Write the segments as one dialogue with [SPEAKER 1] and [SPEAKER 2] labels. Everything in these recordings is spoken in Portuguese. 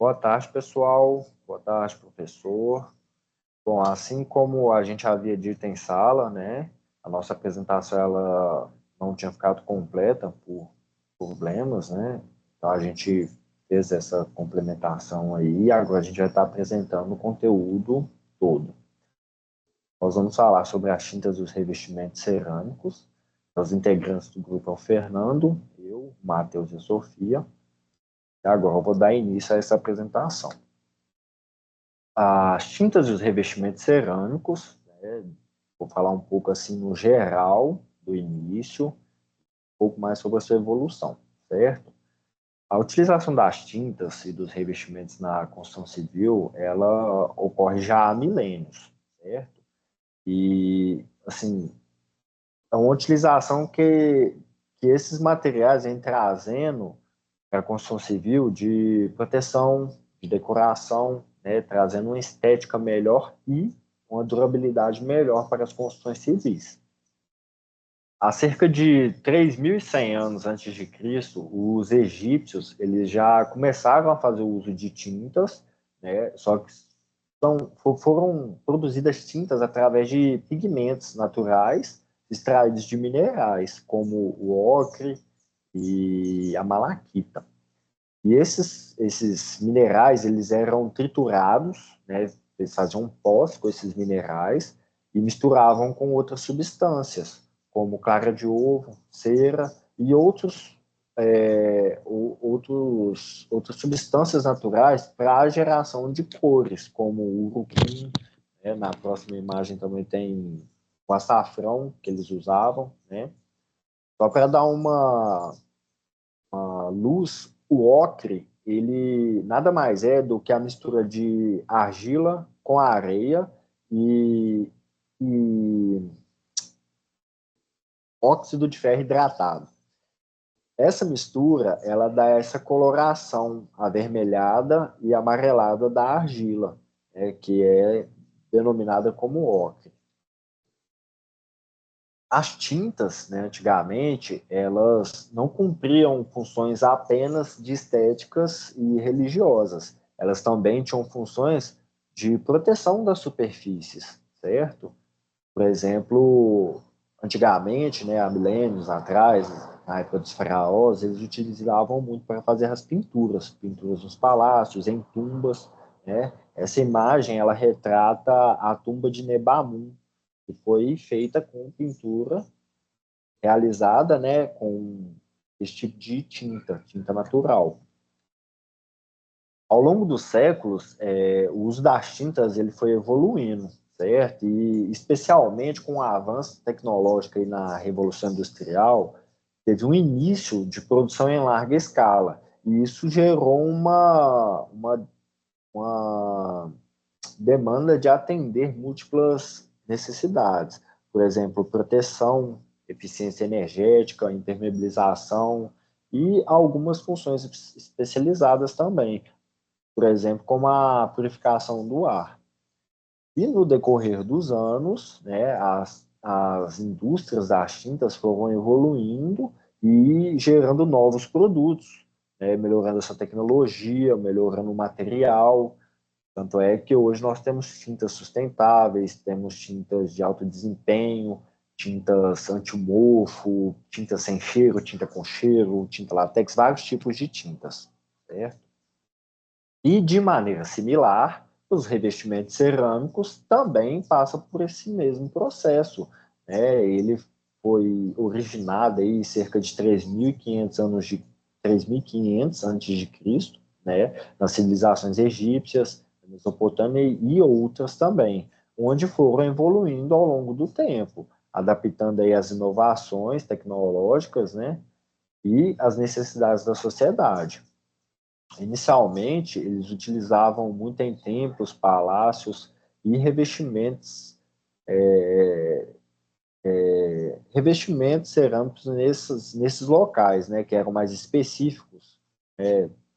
[SPEAKER 1] Boa tarde, pessoal. Boa tarde, professor. Bom, assim como a gente havia dito em sala, né, a nossa apresentação ela não tinha ficado completa por problemas, né? Então a gente fez essa complementação aí e agora a gente vai estar apresentando o conteúdo todo. Nós vamos falar sobre as tintas dos revestimentos cerâmicos. Os integrantes do grupo é o Fernando, eu, Matheus e a Sofia. E agora eu vou dar início a essa apresentação. As tintas e os revestimentos cerâmicos, né, vou falar um pouco assim no geral, do início, um pouco mais sobre a sua evolução, certo? A utilização das tintas e dos revestimentos na construção civil, ela ocorre já há milênios, certo? E, assim, é uma utilização que esses materiais vêm trazendo para a construção civil de proteção, de decoração, né, trazendo uma estética melhor e uma durabilidade melhor para as construções civis. Há cerca de 3.100 anos antes de Cristo, os egípcios eles já começaram a fazer o uso de tintas, né, só que foram produzidas tintas através de pigmentos naturais extraídos de minerais, como o ocre e a malaquita. E esses minerais, eles eram triturados, né? Eles faziam um pós com esses minerais e misturavam com outras substâncias, como clara de ovo, cera e outras substâncias naturais para a geração de cores, como o urucum, né? Na próxima imagem também tem o açafrão que eles usavam, né? Só para dar uma luz, o ocre, ele nada mais é do que a mistura de argila com areia e, e óxido de ferro hidratado. Essa mistura, ela dá essa coloração avermelhada e amarelada da argila, que é denominada como ocre. As tintas, né, antigamente, elas não cumpriam funções apenas de estéticas e religiosas. Elas também tinham funções de proteção das superfícies, certo? Por exemplo, antigamente, né, há milênios atrás, na época dos faraós, eles utilizavam muito para fazer as pinturas nos palácios, em tumbas, né? Essa imagem, ela retrata a tumba de Nebamun, que foi feita com pintura realizada, né, com esse tipo de tinta natural. Ao longo dos séculos, o uso das tintas ele foi evoluindo, certo? E especialmente com o avanço tecnológico aí na Revolução Industrial, teve um início de produção em larga escala. E isso gerou uma demanda de atender múltiplas necessidades. Por exemplo, proteção, eficiência energética, impermeabilização e algumas funções especializadas também, por exemplo, como a purificação do ar. E no decorrer dos anos, né, as indústrias das tintas foram evoluindo e gerando novos produtos, né, melhorando essa tecnologia, melhorando o material. Tanto é que hoje nós temos tintas sustentáveis, temos tintas de alto desempenho, tintas anti-mofo, tinta sem cheiro, tinta com cheiro, tinta látex, vários tipos de tintas, certo? E, de maneira similar, os revestimentos cerâmicos também passam por esse mesmo processo, né? Ele foi originado aí cerca de 3.500 antes de Cristo, né? Nas civilizações egípcias, Mesopotâmia e outras também, onde foram evoluindo ao longo do tempo, adaptando aí as inovações tecnológicas, né? E as necessidades da sociedade. Inicialmente, eles utilizavam muito em templos, palácios e revestimentos cerâmicos nesses locais, né, que eram mais específicos,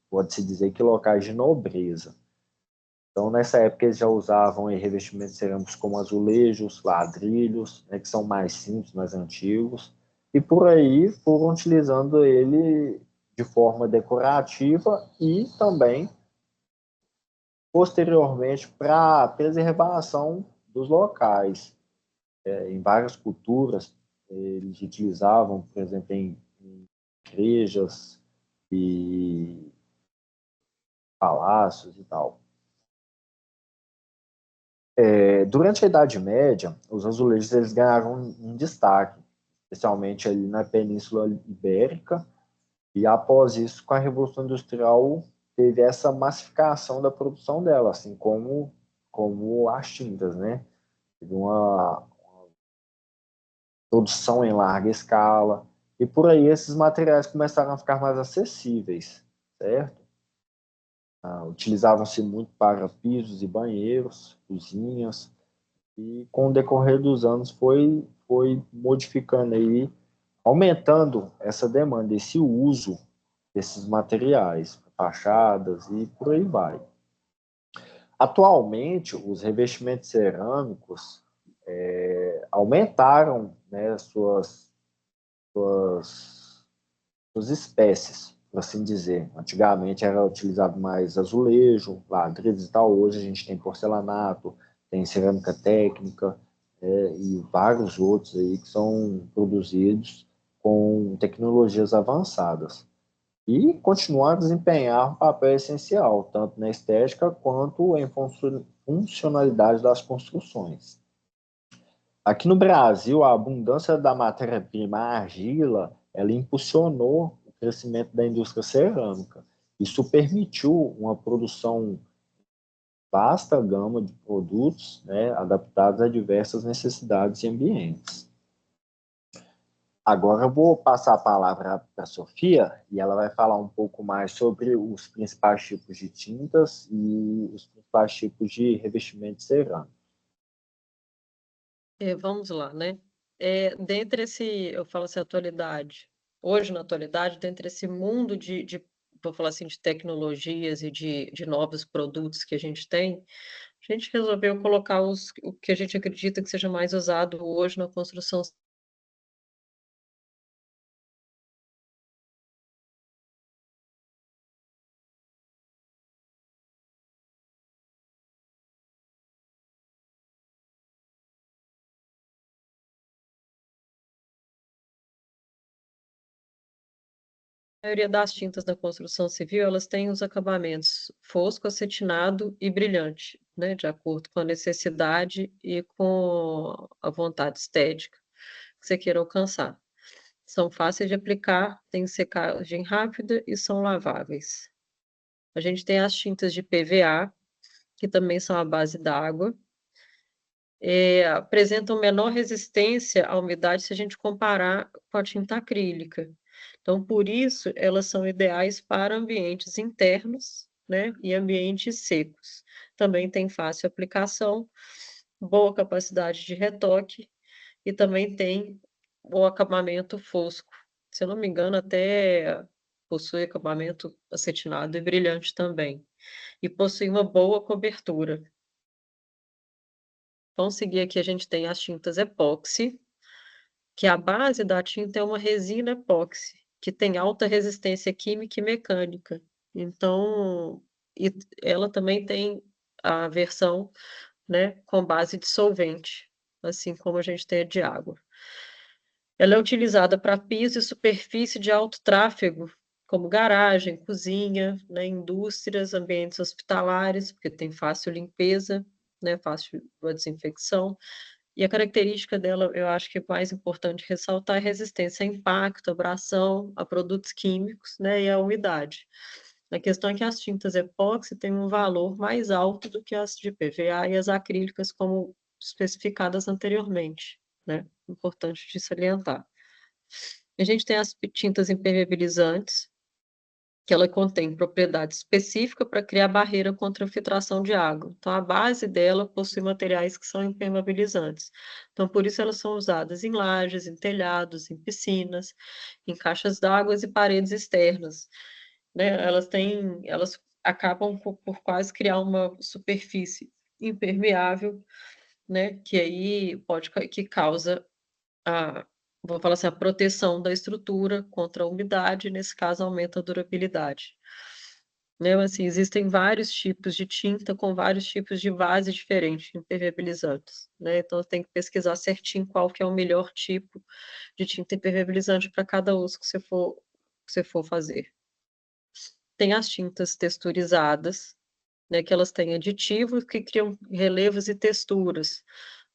[SPEAKER 1] pode-se dizer que locais de nobreza. Então, nessa época, eles já usavam revestimentos cerâmicos como azulejos, ladrilhos, né, que são mais simples, mais antigos, e por aí foram utilizando ele de forma decorativa e também posteriormente para a preservação dos locais. Em várias culturas, eles utilizavam, por exemplo, em igrejas e palácios e tal. Durante a Idade Média, os azulejos eles ganharam um destaque, especialmente ali na Península Ibérica, e após isso, com a Revolução Industrial, teve essa massificação da produção dela, assim como as tintas, né? Teve uma produção em larga escala, e por aí esses materiais começaram a ficar mais acessíveis, certo? Utilizavam-se muito para pisos e banheiros, cozinhas, e com o decorrer dos anos foi modificando aí, aumentando essa demanda, esse uso desses materiais, fachadas e por aí vai. Atualmente, os revestimentos cerâmicos aumentaram, né, suas espécies, por assim dizer. Antigamente era utilizado mais azulejo, ladrilhos e tal. Hoje a gente tem porcelanato, tem cerâmica técnica, e vários outros aí que são produzidos com tecnologias avançadas. E continuar a desempenhar um papel essencial, tanto na estética quanto em funcionalidade das construções. Aqui no Brasil, a abundância da matéria-prima argila, ela impulsionou o crescimento da indústria cerâmica. Isso permitiu uma produção vasta gama de produtos, né, adaptados a diversas necessidades e ambientes. Agora eu vou passar a palavra para a Sofia e ela vai falar um pouco mais sobre os principais tipos de tintas e os principais tipos de revestimento cerâmico.
[SPEAKER 2] Vamos lá, né? Dentre eu falo assim, atualidade, hoje na atualidade, dentre esse mundo vou falar assim, de tecnologias e de novos produtos que a gente tem, a gente resolveu colocar o que a gente acredita que seja mais usado hoje na construção. A maioria das tintas da construção civil, elas têm os acabamentos fosco, acetinado e brilhante, né, de acordo com a necessidade e com a vontade estética que você queira alcançar. São fáceis de aplicar, têm secagem rápida e são laváveis. A gente tem as tintas de PVA, que também são à base d'água, apresentam menor resistência à umidade se a gente comparar com a tinta acrílica. Então, por isso, elas são ideais para ambientes internos, né, e ambientes secos. Também tem fácil aplicação, boa capacidade de retoque e também tem o acabamento fosco. Se eu não me engano, até possui acabamento acetinado e brilhante também. E possui uma boa cobertura. Vamos seguir aqui, a gente tem as tintas epóxi, que a base da tinta é uma resina epóxi, que tem alta resistência química e mecânica. Então, e ela também tem a versão, né, com base de solvente, assim como a gente tem a de água. Ela é utilizada para piso e superfície de alto tráfego, como garagem, cozinha, né, indústrias, ambientes hospitalares, porque tem fácil limpeza, né, fácil a desinfecção. E a característica dela, eu acho que é mais importante ressaltar, é a resistência a impacto, abração, a produtos químicos, né, e a umidade. A questão é que as tintas epóxi têm um valor mais alto do que as de PVA e as acrílicas, como especificadas anteriormente, né, importante de salientar. A gente tem as tintas impermeabilizantes, que ela contém propriedade específica para criar barreira contra a filtração de água. Então, a base dela possui materiais que são impermeabilizantes. Então, por isso elas são usadas em lajes, em telhados, em piscinas, em caixas d'água e paredes externas, né? Elas acabam por quase criar uma superfície impermeável, né? Que aí que causa a, vou falar assim, a proteção da estrutura contra a umidade, nesse caso aumenta a durabilidade. né, assim, existem vários tipos de tinta com vários tipos de base diferentes, impermeabilizantes, né, então tem que pesquisar certinho qual que é o melhor tipo de tinta impermeabilizante para cada uso que você for fazer. Tem as tintas texturizadas, né, que elas têm aditivos que criam relevos e texturas.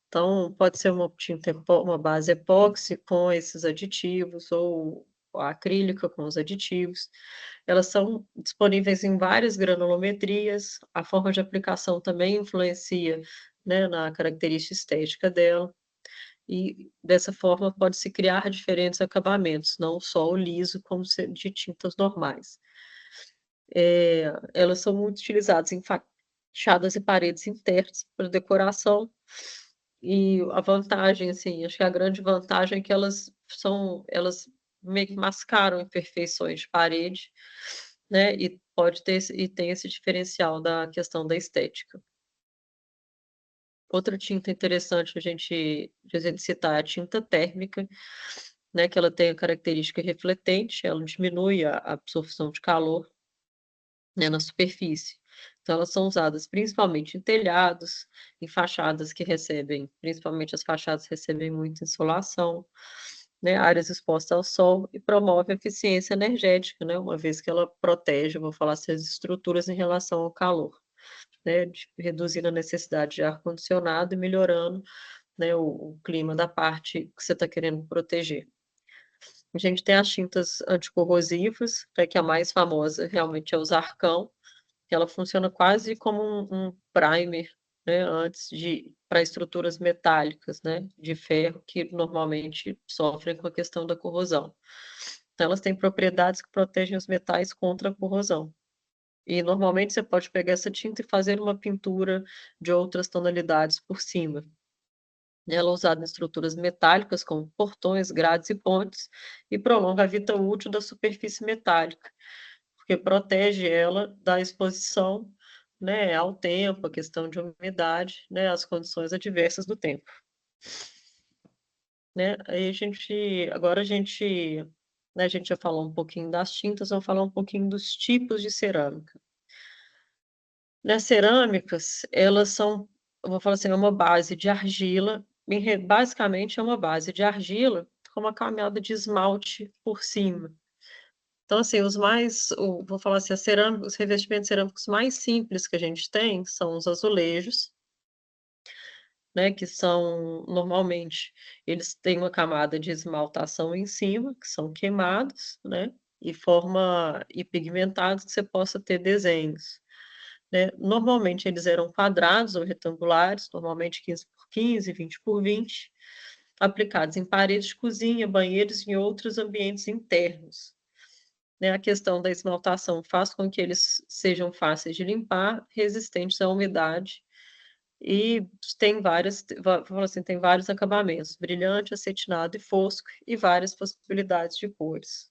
[SPEAKER 2] Então, pode ser uma tinta uma base epóxi com esses aditivos ou a acrílica com os aditivos. Elas são disponíveis em várias granulometrias, a forma de aplicação também influencia, né, na característica estética dela, e dessa forma pode-se criar diferentes acabamentos, não só o liso como de tintas normais. Elas são muito utilizadas em fachadas e paredes internas para decoração, e a vantagem, assim, acho que a grande vantagem é que elas meio que mascaram imperfeições de parede, né, e pode ter esse e tem esse diferencial da questão da estética. Outra tinta interessante de a gente citar é a tinta térmica, né, que ela tem a característica refletente, ela diminui a absorção de calor, né, na superfície. Então elas são usadas principalmente em telhados, em fachadas que recebem principalmente as fachadas recebem muita insolação, né, áreas expostas ao sol e promove a eficiência energética, né, uma vez que ela protege, eu vou falar assim, as estruturas em relação ao calor, né, reduzindo a necessidade de ar-condicionado e melhorando, né, o clima da parte que você está querendo proteger. A gente tem as tintas anticorrosivas, né, que a mais famosa realmente é o Zarcão, que ela funciona quase como um primer, né, antes de para estruturas metálicas, né, de ferro, que normalmente sofrem com a questão da corrosão. Então elas têm propriedades que protegem os metais contra a corrosão. E normalmente você pode pegar essa tinta e fazer uma pintura de outras tonalidades por cima. Ela é usada em estruturas metálicas, como portões, grades e pontes, e prolonga a vida útil da superfície metálica, porque protege ela da exposição, né, ao tempo, a questão de umidade, né, as condições adversas do tempo, né. Aí agora a gente já falou um pouquinho das tintas, vamos falar um pouquinho dos tipos de cerâmica. Nas cerâmicas, elas são, eu vou falar assim, é uma base de argila, basicamente é uma base de argila com uma camada de esmalte por cima. Então, assim, vou falar assim, os revestimentos cerâmicos mais simples que a gente tem são os azulejos, né, que são normalmente eles têm uma camada de esmaltação em cima, que são queimados, né, e pigmentados que você possa ter desenhos, né. Normalmente eles eram quadrados ou retangulares, normalmente 15 por 15, 20 por 20, aplicados em paredes de cozinha, banheiros e em outros ambientes internos, né. A questão da esmaltação faz com que eles sejam fáceis de limpar, resistentes à umidade e tem várias assim, tem vários acabamentos: brilhante, acetinado e fosco, e várias possibilidades de cores.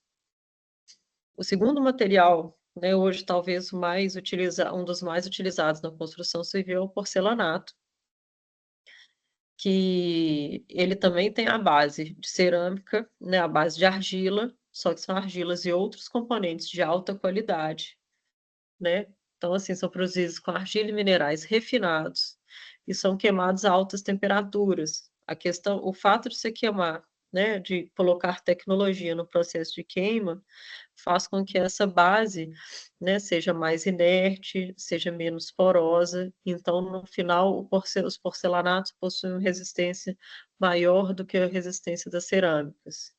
[SPEAKER 2] O segundo material, né, hoje talvez um dos mais utilizados na construção civil é o porcelanato, que ele também tem a base de cerâmica, né, a base de argila, só que são argilas e outros componentes de alta qualidade, né. Então, assim, são produzidos com argila e minerais refinados e são queimados a altas temperaturas. O fato de você queimar, né, de colocar tecnologia no processo de queima, faz com que essa base, né, seja mais inerte, seja menos porosa, então no final os porcelanatos possuem uma resistência maior do que a resistência das cerâmicas.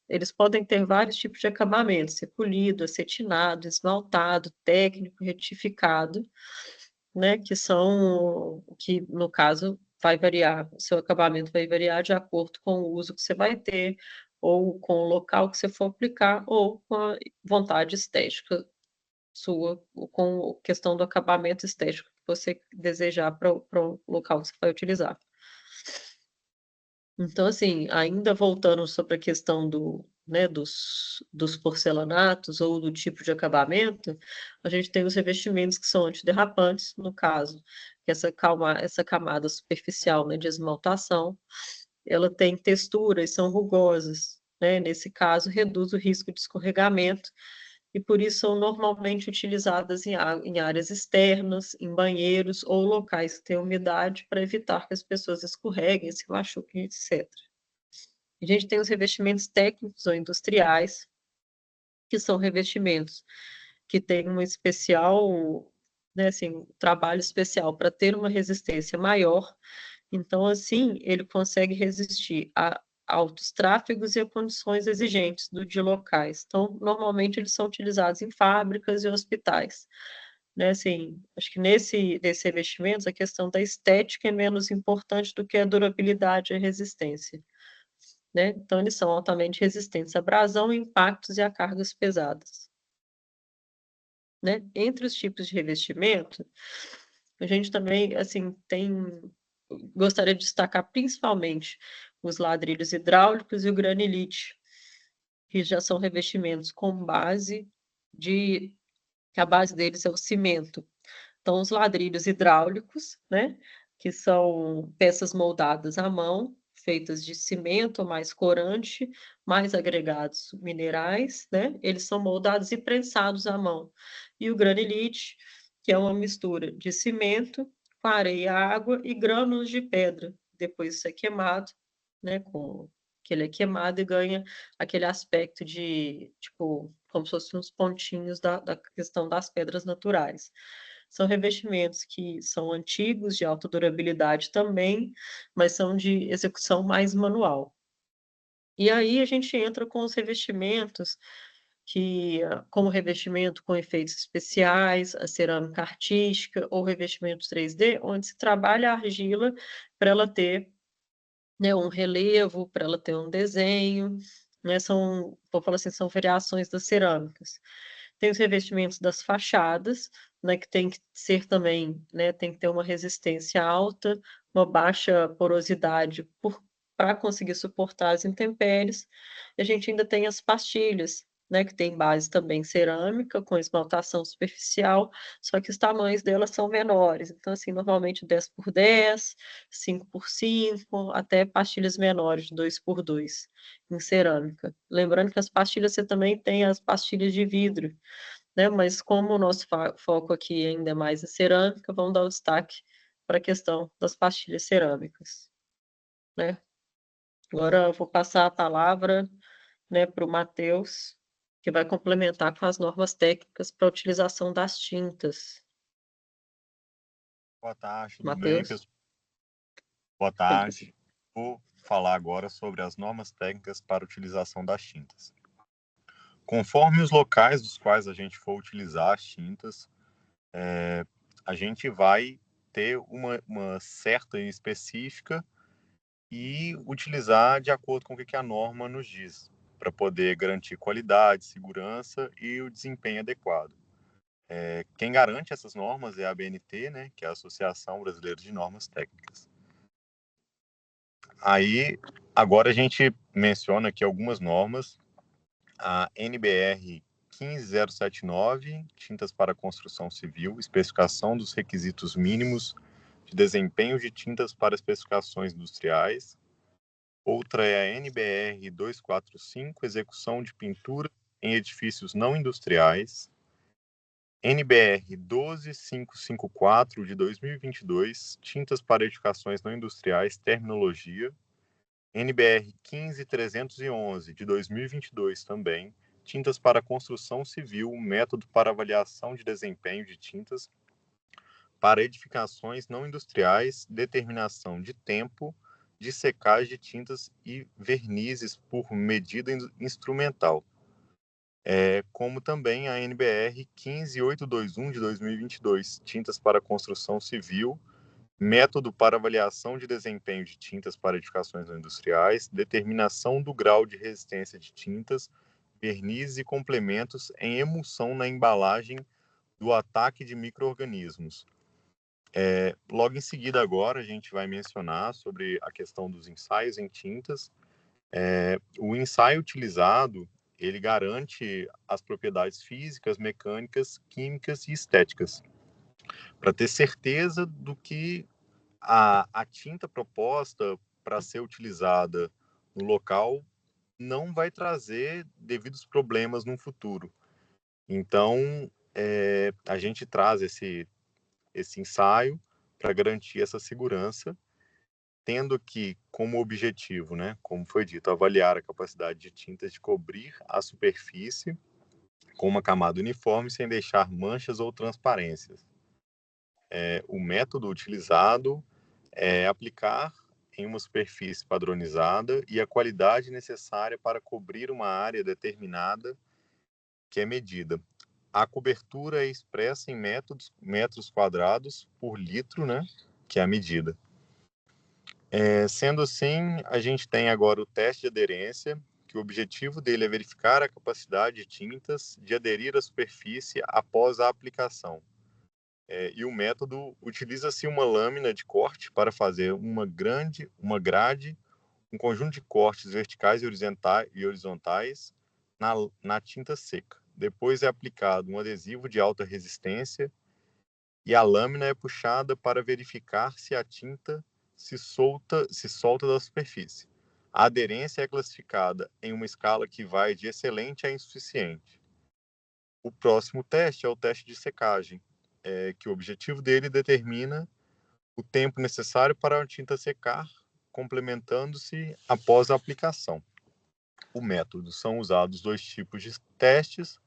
[SPEAKER 2] Eles podem ter vários tipos de acabamento, ser polido, acetinado, esmaltado, técnico, retificado, né, que no caso vai variar, o seu acabamento vai variar de acordo com o uso que você vai ter, ou com o local que você for aplicar, ou com a vontade estética sua, ou com a questão do acabamento estético que você desejar para o local que você vai utilizar. Então, assim, ainda voltando sobre a questão né, dos porcelanatos ou do tipo de acabamento, a gente tem os revestimentos que são antiderrapantes, no caso, que essa camada superficial, né, de esmaltação, ela tem textura e são rugosas, né, nesse caso reduz o risco de escorregamento e por isso são normalmente utilizadas em áreas externas, em banheiros ou locais que têm umidade, para evitar que as pessoas escorreguem, se machuquem, etc. A gente tem os revestimentos técnicos ou industriais, que são revestimentos que têm um especial, né, assim, um trabalho especial para ter uma resistência maior. Então, assim, ele consegue resistir a altos tráfegos e a condições exigentes de locais. Então, normalmente eles são utilizados em fábricas e hospitais. Né, assim, acho que nesses revestimentos a questão da estética é menos importante do que a durabilidade e a resistência. Né? Então, eles são altamente resistentes à abrasão, impactos e a cargas pesadas. Né? Entre os tipos de revestimento, a gente também, assim, gostaria de destacar principalmente os ladrilhos hidráulicos e o granilite, que já são revestimentos com base que a base deles é o cimento. Então, os ladrilhos hidráulicos, né, que são peças moldadas à mão, feitas de cimento mais corante, mais agregados minerais, né, eles são moldados e prensados à mão. E o granilite, que é uma mistura de cimento com areia, água e grânulos de pedra. Depois isso é queimado, né, que ele é queimado e ganha aquele aspecto de, tipo, como se fossem uns pontinhos da questão das pedras naturais. São revestimentos que são antigos, de alta durabilidade também, mas são de execução mais manual. E aí a gente entra com os revestimentos como revestimento com efeitos especiais, a cerâmica artística ou revestimentos 3D, onde se trabalha a argila para ela ter, né, um relevo, para ela ter um desenho, né, vou falar assim, são variações das cerâmicas. Tem os revestimentos das fachadas, né, que tem que ser também, né, tem que ter uma resistência alta, uma baixa porosidade para conseguir suportar as intempéries. E a gente ainda tem as pastilhas, né, que tem base também cerâmica, com esmaltação superficial, só que os tamanhos delas são menores. Então, assim, normalmente 10x10, 5x5, até pastilhas menores, 2x2, em cerâmica. Lembrando que as pastilhas você também tem as pastilhas de vidro, né? Mas como o nosso foco aqui ainda é mais a cerâmica, vamos dar o destaque para a questão das pastilhas cerâmicas, né? Agora eu vou passar a palavra, né, para o Matheus, que vai complementar com as normas técnicas para a utilização das tintas.
[SPEAKER 3] Boa tarde, tudo bem,
[SPEAKER 2] Matheus?
[SPEAKER 3] pessoal? Boa
[SPEAKER 2] Beleza.
[SPEAKER 3] tarde. Vou falar agora sobre as normas técnicas para utilização das tintas. Conforme os locais dos quais a gente for utilizar as tintas, a gente vai ter uma certa específica e utilizar de acordo com o que a norma nos diz, para poder garantir qualidade, segurança e o desempenho adequado. Quem garante essas normas é a ABNT, né, que é a Associação Brasileira de Normas Técnicas. Aí, agora a gente menciona aqui algumas normas. A NBR 15079, tintas para construção civil, especificação dos requisitos mínimos de desempenho de tintas para especificações industriais. Outra é a NBR 245, execução de pintura em edifícios não industriais. NBR 12554 de 2022, tintas para edificações não industriais, terminologia. NBR 15311 de 2022 também, tintas para construção civil, método para avaliação de desempenho de tintas para edificações não industriais, determinação de tempo de secagem de tintas e vernizes por medida instrumental. Como também a NBR 15821 de 2022, tintas para construção civil, método para avaliação de desempenho de tintas para edificações não industriais, determinação do grau de resistência de tintas, vernizes e complementos em emulsão na embalagem do ataque de micro-organismos. Logo em seguida agora a gente vai mencionar sobre a questão dos ensaios em tintas. O ensaio utilizado, ele garante as propriedades físicas, mecânicas, químicas e estéticas, para ter certeza do que a tinta proposta para ser utilizada no local não vai trazer devidos problemas no futuro. Então, a gente traz esse ensaio para garantir essa segurança, tendo que, como objetivo, né, como foi dito, avaliar a capacidade de tintas de cobrir a superfície com uma camada uniforme sem deixar manchas ou transparências. O método utilizado é aplicar em uma superfície padronizada e a qualidade necessária para cobrir uma área determinada que é medida. A cobertura é expressa em metros quadrados por litro, né, que é a medida. Sendo assim, a gente tem agora o teste de aderência, que o objetivo dele é verificar a capacidade de tintas de aderir à superfície após a aplicação. E o método utiliza-se uma lâmina de corte para fazer uma grade, um conjunto de cortes verticais e horizontais na tinta seca. Depois é aplicado um adesivo de alta resistência e a lâmina é puxada para verificar se a tinta se solta da superfície. A aderência é classificada em uma escala que vai de excelente a insuficiente. O próximo teste é o teste de secagem, que o objetivo dele determina o tempo necessário para a tinta secar, complementando-se após a aplicação. O método são usados 2 tipos de testes: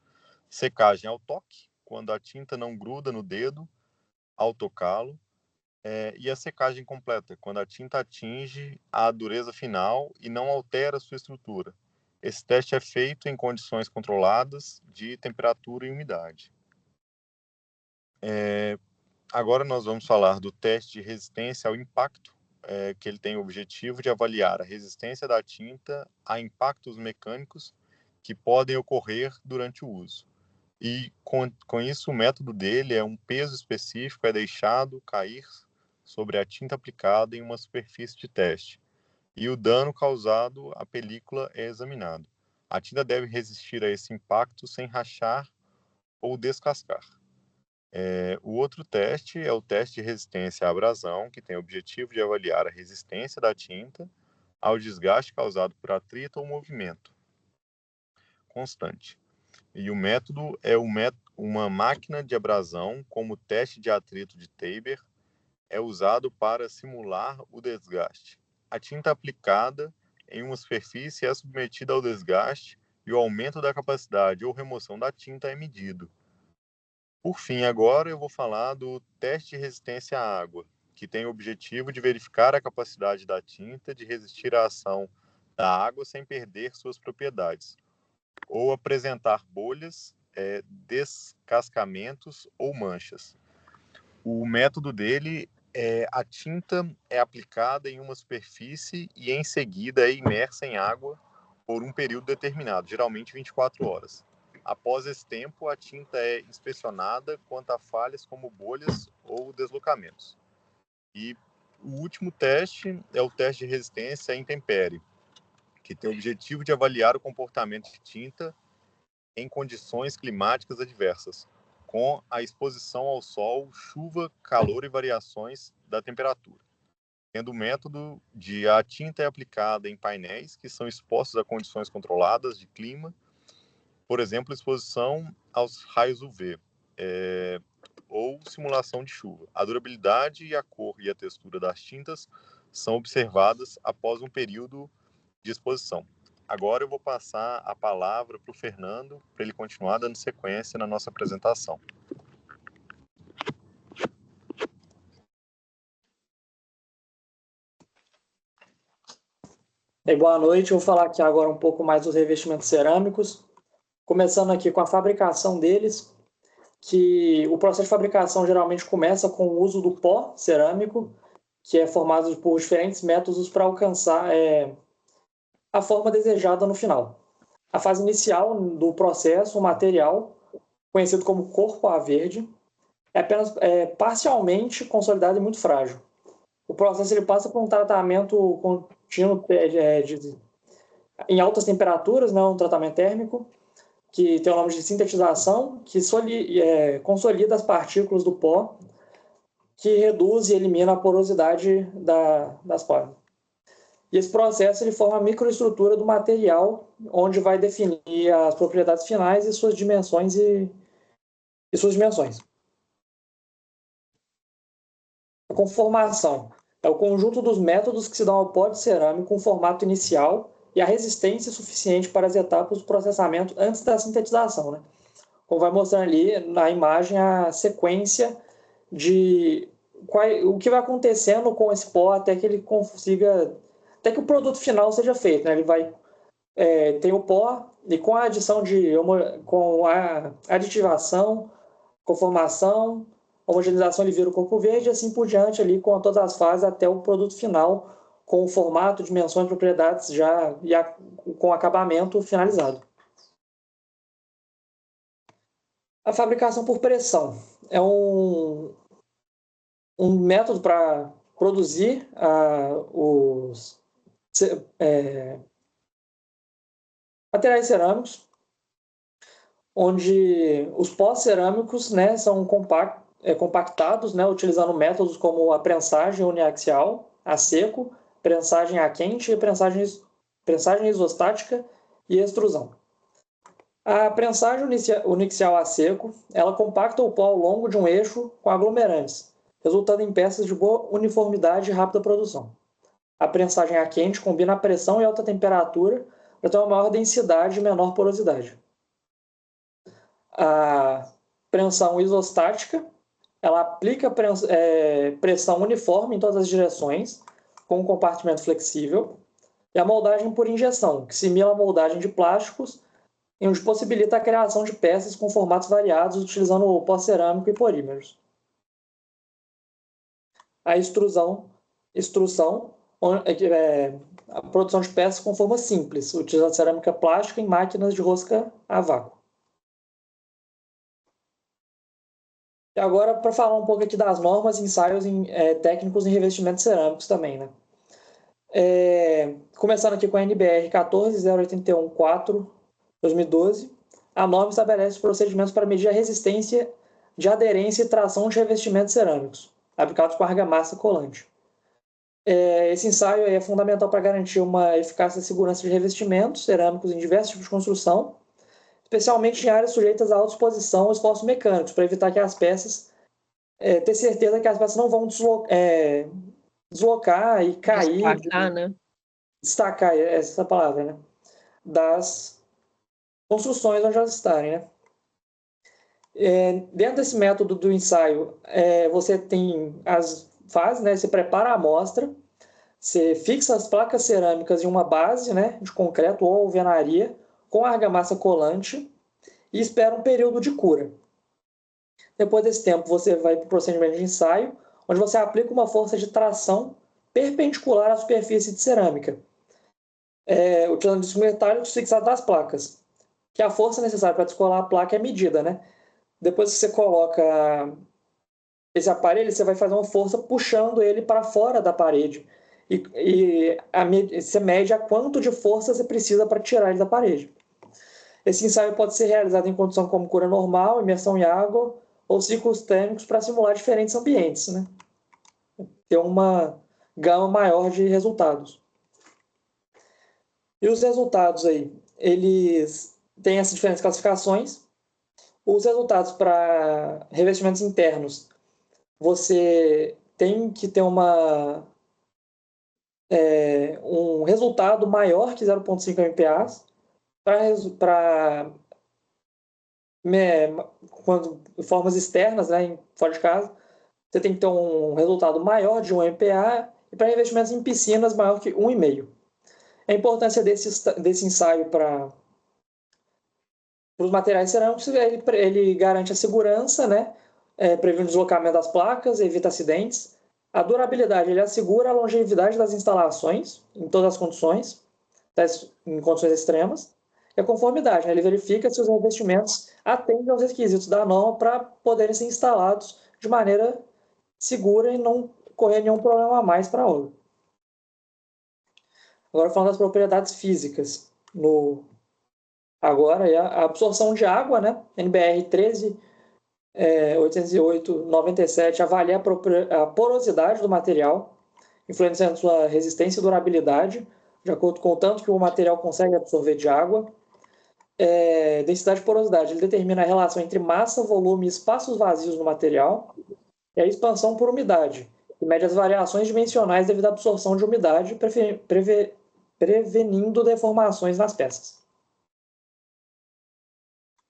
[SPEAKER 3] secagem ao toque, quando a tinta não gruda no dedo ao tocá-lo, e a secagem completa, quando a tinta atinge a dureza final e não altera sua estrutura. Esse teste é feito em condições controladas de temperatura e umidade. Agora nós vamos falar do teste de resistência ao impacto, que ele tem o objetivo de avaliar a resistência da tinta a impactos mecânicos que podem ocorrer durante o uso. E com isso o método dele é um peso específico é deixado cair sobre a tinta aplicada em uma superfície de teste, e o dano causado à película é examinado. A tinta deve resistir a esse impacto sem rachar ou descascar. O outro teste é o teste de resistência à abrasão, que tem o objetivo de avaliar a resistência da tinta ao desgaste causado por atrito ou movimento constante. E o método é uma máquina de abrasão, como o teste de atrito de Tabor, é usado para simular o desgaste. A tinta aplicada em uma superfície é submetida ao desgaste e o aumento da capacidade ou remoção da tinta é medido. Por fim, agora eu vou falar do teste de resistência à água, que tem o objetivo de verificar a capacidade da tinta de resistir à ação da água sem perder suas propriedades, ou apresentar bolhas, descascamentos ou manchas. O método dele a tinta é aplicada em uma superfície e em seguida é imersa em água por um período determinado, geralmente 24 horas. Após esse tempo, a tinta é inspecionada quanto a falhas como bolhas ou deslocamentos. E o último teste é o teste de resistência à intempérie, que tem o objetivo de avaliar o comportamento de tinta em condições climáticas adversas, com a exposição ao sol, chuva, calor e variações da temperatura. Tendo o método de a tinta é aplicada em painéis que são expostos a condições controladas de clima, por exemplo, exposição aos raios UV, ou simulação de chuva. A durabilidade e a cor e a textura das tintas são observadas após um período de exposição. Agora eu vou passar a palavra para o Fernando, para ele continuar dando sequência na nossa apresentação.
[SPEAKER 4] Boa noite, eu vou falar aqui agora um pouco mais dos revestimentos cerâmicos, começando aqui com a fabricação deles, que o processo de fabricação geralmente começa com o uso do pó cerâmico, que é formado por diferentes métodos para alcançar a forma desejada no final. A fase inicial do processo, o material, conhecido como corpo A verde, é apenas parcialmente consolidado e muito frágil. O processo ele passa por um tratamento contínuo em altas temperaturas, né, um tratamento térmico, que tem o nome de sintetização, que consolida as partículas do pó, que reduz e elimina a porosidade das formas. E esse processo ele forma a microestrutura do material, onde vai definir as propriedades finais e suas dimensões A conformação é o conjunto dos métodos que se dão ao pó de cerâmica com formato inicial e a resistência suficiente para as etapas do processamento antes da sintetização, né? Como vai mostrando ali na imagem a sequência de o que vai acontecendo com esse pó até que ele consiga, até que o produto final seja feito, né? Ele vai tem o pó e com a adição com a aditivação, conformação, homogeneização, ele vira o corpo verde, e assim por diante ali com todas as fases até o produto final com o formato, dimensões, propriedades já com acabamento finalizado. A fabricação por pressão é um método para produzir os materiais cerâmicos, onde os pós cerâmicos, né, são compactados, né, utilizando métodos como a prensagem uniaxial a seco, prensagem a quente, prensagem isostática e extrusão. A prensagem uniaxial a seco, ela compacta o pó ao longo de um eixo com aglomerantes, resultando em peças de boa uniformidade e rápida produção. A prensagem a quente combina a pressão e alta temperatura para ter uma maior densidade e menor porosidade. A prensão isostática, ela aplica pressão uniforme em todas as direções, com um compartimento flexível, e a moldagem por injeção, que simula a moldagem de plásticos, e onde possibilita a criação de peças com formatos variados utilizando o pó cerâmico e polímeros. A extrução, a produção de peças com forma simples, utilizando cerâmica plástica em máquinas de rosca a vácuo. E agora, para falar um pouco aqui das normas e ensaios técnicos em revestimentos cerâmicos também, né? Começando aqui com a NBR 14.081.4/2012, a norma estabelece os procedimentos para medir a resistência de aderência e tração de revestimentos cerâmicos, aplicados com argamassa colante. Esse ensaio é fundamental para garantir uma eficácia e segurança de revestimentos cerâmicos em diversos tipos de construção, especialmente em áreas sujeitas à alta exposição ou esforços mecânicos, para evitar que as peças, ter certeza que as peças não vão deslocar e cair.
[SPEAKER 2] Destacar, né?
[SPEAKER 4] Destacar, essa palavra, né? Das construções onde elas estarem, né? Dentro desse método do ensaio, você tem as fases, né? Você prepara a amostra, você fixa as placas cerâmicas em uma base, né, de concreto ou alvenaria com argamassa colante e espera um período de cura. Depois desse tempo, você vai para o procedimento de ensaio, onde você aplica uma força de tração perpendicular à superfície de cerâmica, utilizando discos metálicos fixados nas placas, que a força necessária para descolar a placa é medida, né? Depois que você coloca esse aparelho, você vai fazer uma força puxando ele para fora da parede. E você mede a quanto de força você precisa para tirar ele da parede. Esse ensaio pode ser realizado em condição como cura normal, imersão em água ou ciclos térmicos para simular diferentes ambientes, né? Ter uma gama maior de resultados. E os resultados aí, eles têm essas diferentes classificações. Os resultados para revestimentos internos, você tem que ter um resultado maior que 0,5 MPa para formas externas, né, fora de casa, você tem que ter um resultado maior de 1 MPa e para revestimentos em piscinas maior que 1,5. A importância desse ensaio para os materiais cerâmicos, ele garante a segurança, né, previne o deslocamento das placas, evita acidentes. A durabilidade, ele assegura a longevidade das instalações em todas as condições, em condições extremas. E a conformidade, né, ele verifica se os revestimentos atendem aos requisitos da norma para poderem ser instalados de maneira segura e não correr nenhum problema a mais para a obra. Agora falando das propriedades físicas. Agora é a absorção de água, né? NBR 13.808/97 avalia a porosidade do material influenciando sua resistência e durabilidade, de acordo com o tanto que o material consegue absorver de água. Densidade e porosidade, ele determina a relação entre massa, volume e espaços vazios no material. E a expansão por umidade, que mede as variações dimensionais devido à absorção de umidade, prevenindo deformações nas peças.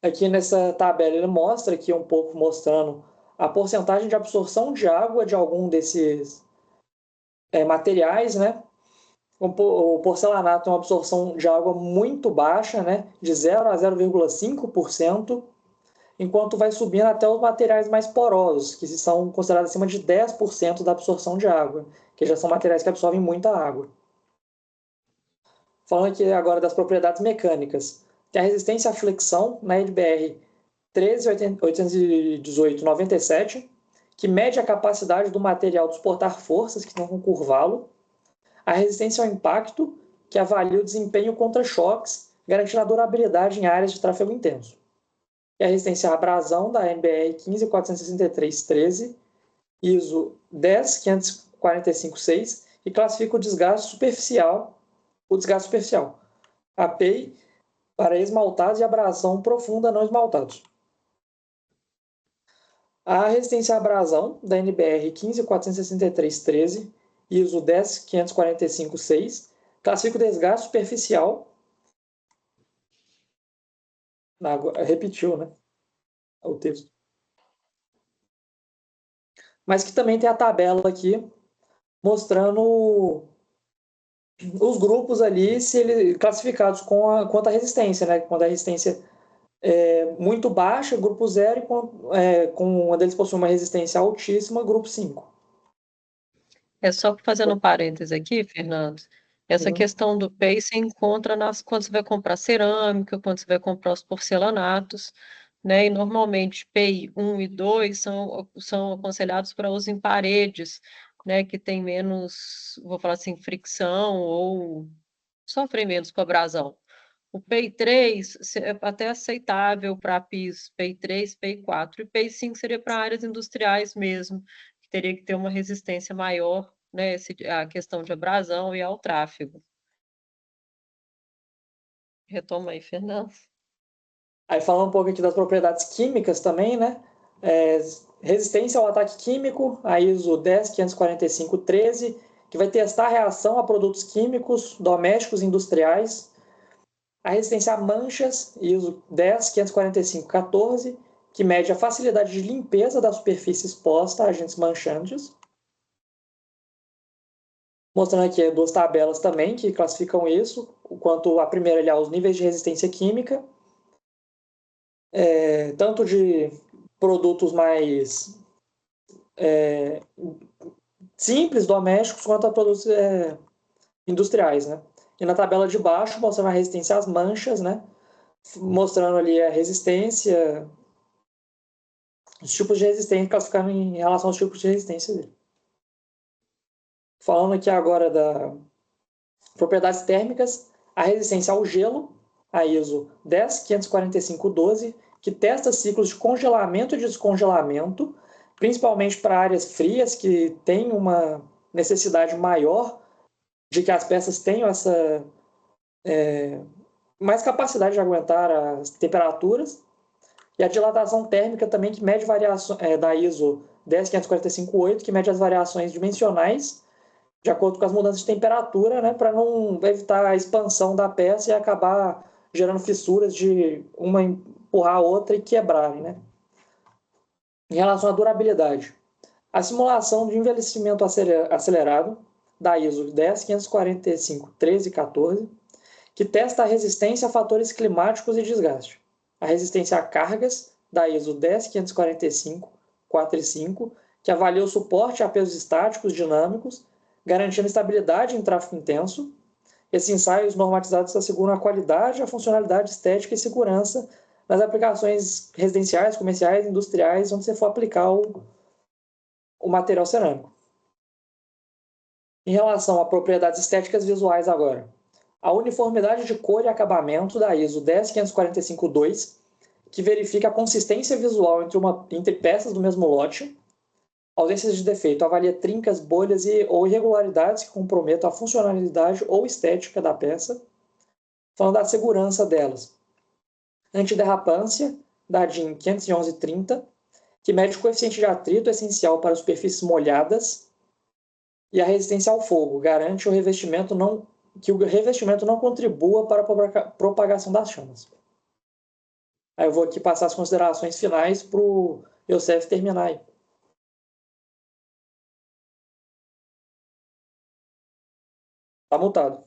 [SPEAKER 4] Aqui nessa tabela ele mostra aqui um pouco mostrando a porcentagem de absorção de água de algum desses materiais, né? O porcelanato tem uma absorção de água muito baixa, né? De 0 a 0,5%, enquanto vai subindo até os materiais mais porosos, que são considerados acima de 10% da absorção de água, que já são materiais que absorvem muita água. Falando aqui agora das propriedades mecânicas, tem a resistência à flexão na NBR 13818/97, que mede a capacidade do material de suportar forças que tentam curvá-lo. A resistência ao impacto, que avalia o desempenho contra choques, garantindo a durabilidade em áreas de tráfego intenso. E a resistência à abrasão da NBR 15463-13, ISO 10545-6, que classifica o desgaste superficial, API, para esmaltados e abrasão profunda não esmaltados. A resistência à abrasão da NBR 15463-13, ISO 10545-6, classifica o desgaste superficial. Repetiu, né? O texto. Mas que também tem a tabela aqui mostrando os grupos ali se eles classificados quanto à resistência, né? Quando a resistência é muito baixa, grupo 0, e quando eles possuem uma resistência altíssima, grupo 5.
[SPEAKER 2] Só fazendo um parênteses aqui, Fernando, essa questão do PEI você encontra quando você vai comprar cerâmica, quando você vai comprar os porcelanatos, né? E normalmente PEI 1 e 2 são aconselhados para uso em paredes, né? Que tem menos, vou falar assim, fricção ou sofrem menos com abrasão. O PEI 3 é até aceitável para pisos, PEI 3, PEI 4, e PEI 5 seria para áreas industriais mesmo, que teria que ter uma resistência maior, né, a questão de abrasão e ao tráfego. Retoma aí, Fernando.
[SPEAKER 4] Aí falando um pouco aqui das propriedades químicas também, né? Resistência ao ataque químico, a ISO 10545-13, que vai testar a reação a produtos químicos, domésticos e industriais. A resistência a manchas, ISO 10545-14, que mede a facilidade de limpeza da superfície exposta a agentes manchantes. Mostrando aqui duas tabelas também que classificam isso, quanto a primeira ali, os níveis de resistência química, tanto de produtos mais simples, domésticos, quanto a produtos industriais, né? E na tabela de baixo, mostrando a resistência às manchas, né? Mostrando ali a resistência, os tipos de resistência, classificando em relação aos tipos de resistência dele. Falando aqui agora das propriedades térmicas, a resistência ao gelo, a ISO 10545-12, que testa ciclos de congelamento e descongelamento, principalmente para áreas frias que têm uma necessidade maior de que as peças tenham essa mais capacidade de aguentar as temperaturas. E a dilatação térmica também, que mede variações, da ISO 10545-8, que mede as variações dimensionais de acordo com as mudanças de temperatura, né, para não evitar a expansão da peça e acabar gerando fissuras de uma empurrar a outra e quebrarem, né? Em relação à durabilidade, a simulação de envelhecimento acelerado da ISO 10545-13-14, que testa a resistência a fatores climáticos e desgaste. A resistência a cargas, da ISO 10545-4-5, que avalia o suporte a pesos estáticos dinâmicos, garantindo estabilidade em tráfego intenso. Esses ensaios normatizados asseguram a qualidade, a funcionalidade estética e segurança nas aplicações residenciais, comerciais, industriais, onde você for aplicar o material cerâmico. Em relação a propriedades estéticas visuais agora, a uniformidade de cor e acabamento da ISO 10545-2, que verifica a consistência visual entre peças do mesmo lote. Ausências de defeito. Avalia trincas, bolhas ou irregularidades que comprometam a funcionalidade ou estética da peça. Falando da segurança delas. Antiderrapância, da DIN 511-30, que mede o coeficiente de atrito essencial para superfícies molhadas. E a resistência ao fogo. Garante que o revestimento não contribua para a propagação das chamas. Aí eu vou aqui passar as considerações finais para o Youssef terminar aí. Tá mutado.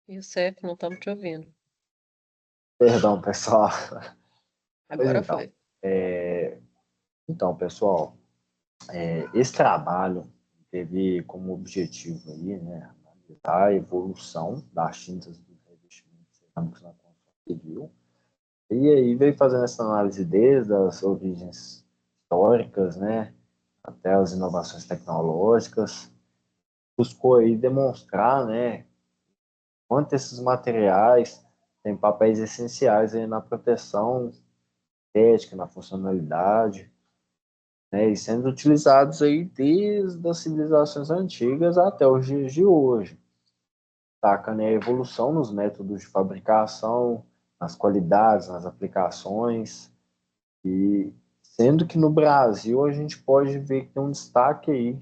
[SPEAKER 2] Youssef, não estamos te ouvindo.
[SPEAKER 1] Perdão, pessoal.
[SPEAKER 2] Agora
[SPEAKER 1] então,
[SPEAKER 2] foi.
[SPEAKER 1] Então, pessoal, esse trabalho teve como objetivo aí, né, analisar a evolução das tintas dos revestimentos cerâmicos na construção civil. E aí veio fazendo essa análise desde as origens históricas, né, até as inovações tecnológicas. Buscou aí demonstrar, né, quanto esses materiais têm papéis essenciais aí na proteção estética, na funcionalidade, né, e sendo utilizados aí desde as civilizações antigas até os dias de hoje. Destaca, né, a evolução nos métodos de fabricação, nas qualidades, nas aplicações, e sendo que no Brasil a gente pode ver que tem um destaque aí,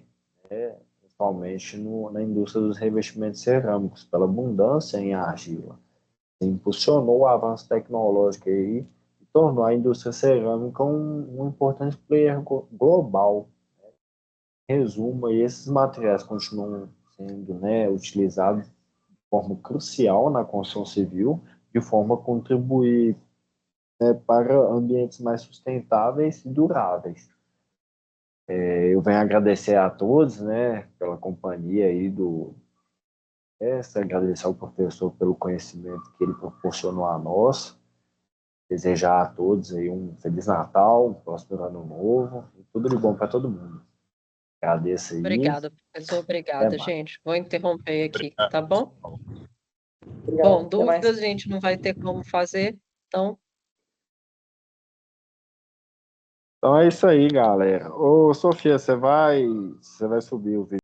[SPEAKER 1] né, principalmente na indústria dos revestimentos cerâmicos, pela abundância em argila. Impulsionou o avanço tecnológico aí e tornou a indústria cerâmica um importante player global. Em resumo, esses materiais continuam sendo, né, utilizados de forma crucial na construção civil, de forma a contribuir, né, para ambientes mais sustentáveis e duráveis. Eu venho agradecer a todos, né, pela companhia aí agradecer ao professor pelo conhecimento que ele proporcionou a nós, desejar a todos aí um Feliz Natal, um próspero Ano Novo, e tudo de bom para todo mundo. Agradeço aí.
[SPEAKER 2] Obrigada, professor. Obrigada, gente. Vou interromper aqui, tá bom?
[SPEAKER 4] Obrigado.
[SPEAKER 2] Bom,
[SPEAKER 4] Até mais.
[SPEAKER 2] dúvidas a gente não vai ter como fazer, então
[SPEAKER 1] Então é isso aí, galera. Ô, Sofia, você vai subir o vídeo.